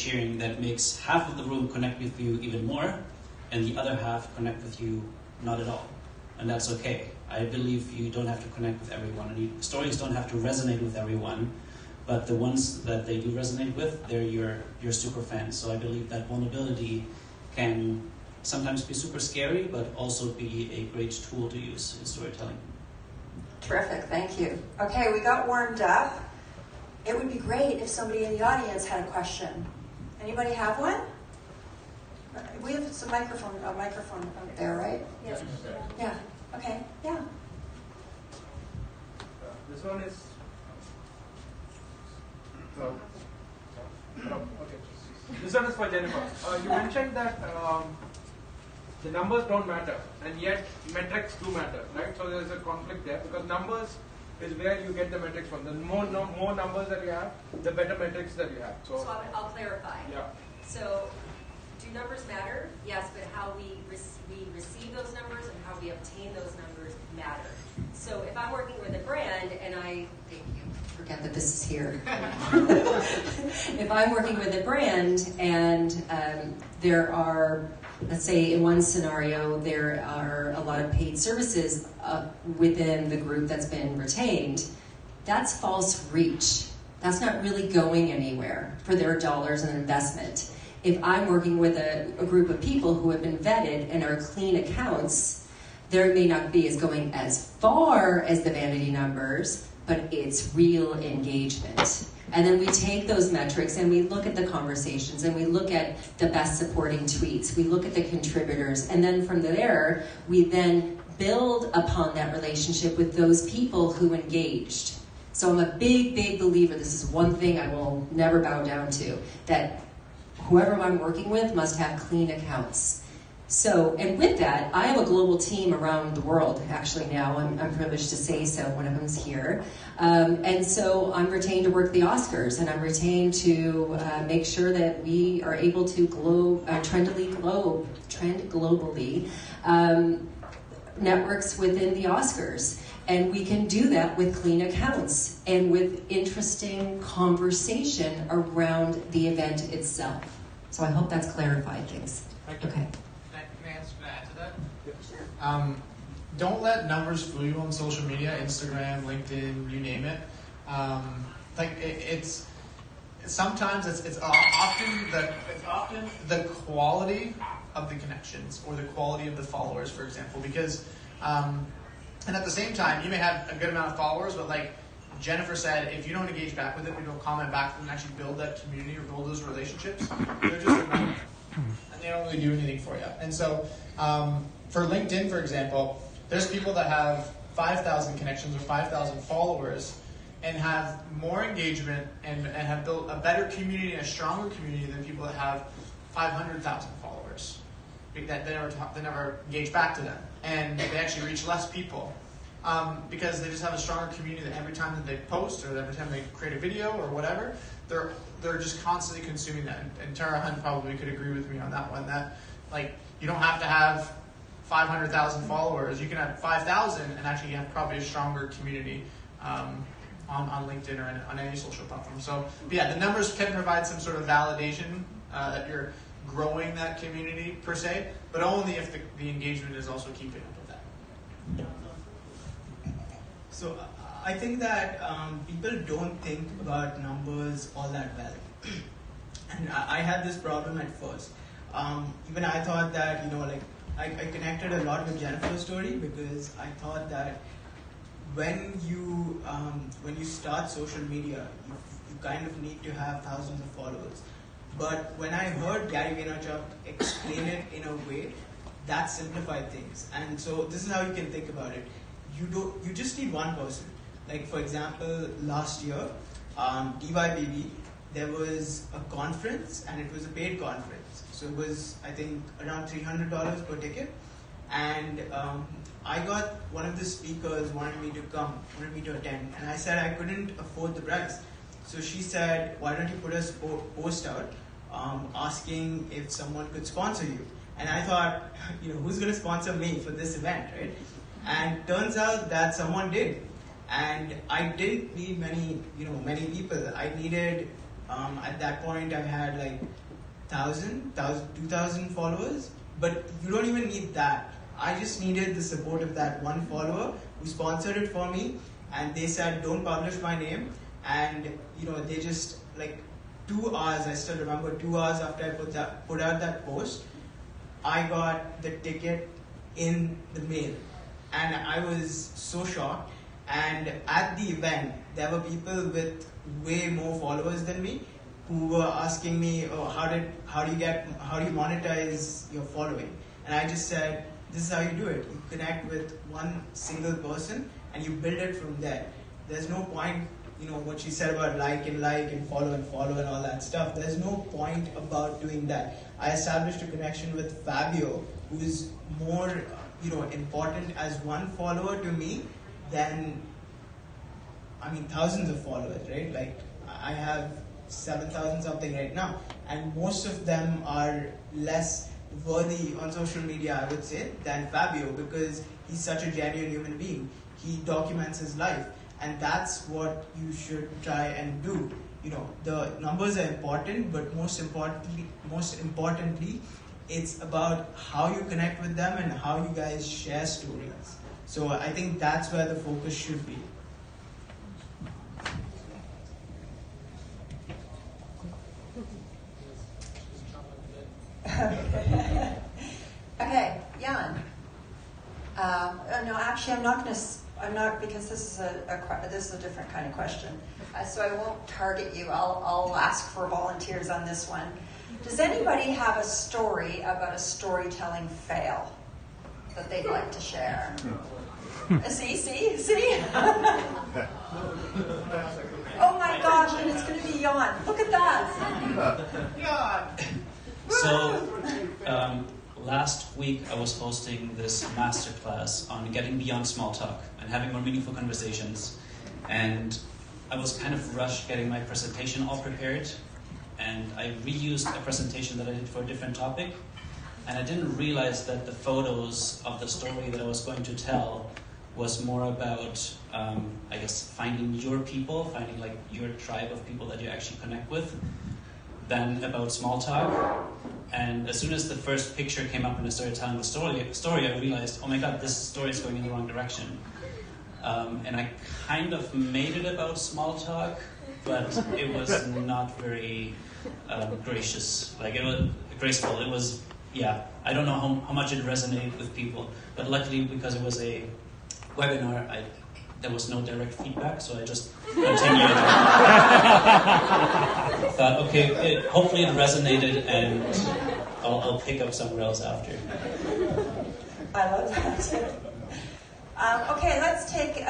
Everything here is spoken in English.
sharing that makes half of the room connect with you even more, and the other half connect with you not at all. And that's okay. I believe you don't have to connect with everyone, and stories don't have to resonate with everyone, but the ones that they do resonate with, they're your super fans. So I believe that vulnerability can sometimes be super scary, but also be a great tool to use in storytelling. Terrific, thank you. Okay, we got warmed up. It would be great if somebody in the audience had a question. Anybody have one? We have a microphone up there, right? Yes. Yeah. Okay. Yeah. This one is. Okay. This one is for Jennifer. You mentioned that the numbers don't matter, and yet metrics do matter, right? So there's a conflict there because numbers is where you get the metrics from. The more numbers that you have, the better metrics that you have. So I'll clarify. Yeah. So, do numbers matter? Yes, but how we receive those numbers and how we obtain those numbers matter. So if I'm working with a brand and forget that this is here. If I'm working with a brand and there are, let's say in one scenario, there are a lot of paid services within the group that's been retained, that's false reach. That's not really going anywhere for their dollars and investment. If I'm working with a group of people who have been vetted and are clean accounts, there may not be going as far as the vanity numbers, but it's real engagement. And then we take those metrics and we look at the conversations and we look at the best supporting tweets, we look at the contributors, and then from there, we then build upon that relationship with those people who engaged. So I'm a big, big believer, this is one thing I will never bow down to, that whoever I'm working with must have clean accounts. So, and with that, I have a global team around the world, actually now, I'm privileged to say so, one of them's here. And so I'm retained to work the Oscars, and I'm retained to make sure that we are able to trend globally networks within the Oscars. And we can do that with clean accounts and with interesting conversation around the event itself. So I hope that's clarified things. Okay. May I add to that? Sure. Don't let numbers fool you on social media, Instagram, LinkedIn, you name it. Sometimes it's often the quality of the connections or the quality of the followers, for example, because and at the same time, you may have a good amount of followers, but like Jennifer said, if you don't engage back with it, we don't comment back and actually build that community or build those relationships, they're just a number. And they don't really do anything for you. And so for LinkedIn, for example, there's people that have 5,000 connections or 5,000 followers and have more engagement and have built a better community and a stronger community than people that have 500,000 followers. That they never engage back to them. And they actually reach less people because they just have a stronger community that every time that they post or every time they create a video or whatever, they're just constantly consuming that. And Tara Hunt probably could agree with me on that one, that like you don't have to have 500,000 followers. You can have 5,000 and actually have probably a stronger community on LinkedIn or on any social platform. So yeah, the numbers can provide some sort of validation that you're growing that community per se, but only if the engagement is also keeping up with that. So I think that people don't think about numbers all that well. And I had this problem at first. Even I thought that, I connected a lot with Jennifer's story because I thought that when you start social media, you kind of need to have thousands of followers. But when I heard Gary Vaynerchuk explain it in a way that simplified things, and so this is how you can think about it. You just need one person. Like for example, last year, DYBB, there was a conference and it was a paid conference. So it was, I think, around $300 per ticket. And I got one of the speakers wanted me to attend, and I said I couldn't afford the price. So she said, why don't you put a post out asking if someone could sponsor you? And I thought, who's going to sponsor me for this event, right? And turns out that someone did. And I didn't need many people. I needed At that point, I had like 2,000 followers, but you don't even need that. I just needed the support of that one follower who sponsored it for me, and they said, don't publish my name. And they just like 2 hours, I still remember 2 hours after I put out that post, I got the ticket in the mail. And I was so shocked. And at the event, there were people with way more followers than me who were asking me, oh, how do you monetize your following? And I just said, this is how you do it. You connect with one single person and you build it from there. There's no point, what she said about like and follow and all that stuff. There's no point about doing that. I established a connection with Fabio, who is more, important as one follower to me than, thousands of followers, right? Like, I have 7,000 something right now, and most of them are less worthy on social media, I would say, than Fabio, because he's such a genuine human being. He documents his life, and that's what you should try and do. The numbers are important, but most importantly, it's about how you connect with them and how you guys share stories. So I think that's where the focus should be. Okay, Jan. No, actually, I'm not, because this is a different kind of question. So I won't target you. I'll ask for volunteers on this one. Does anybody have a story about a storytelling fail that they'd like to share? See? Oh my gosh, and it's going to be Jan. Look at that. Jan. So, last week I was hosting this masterclass on getting beyond small talk and having more meaningful conversations. And I was kind of rushed getting my presentation all prepared. And I reused a presentation that I did for a different topic. And I didn't realize that the photos of the story that I was going to tell was more about, finding your people, finding like your tribe of people that you actually connect with, than about small talk. And as soon as the first picture came up and I started telling the story, I realized, oh my god, this story is going in the wrong direction. And I kind of made it about small talk, but it was not very gracious. Like, it was graceful. It was, I don't know how much it resonated with people, but luckily, because it was a webinar, there was no direct feedback, so I just continued. Thought, okay, hopefully it resonated, and I'll pick up somewhere else after. I love that. Okay, let's take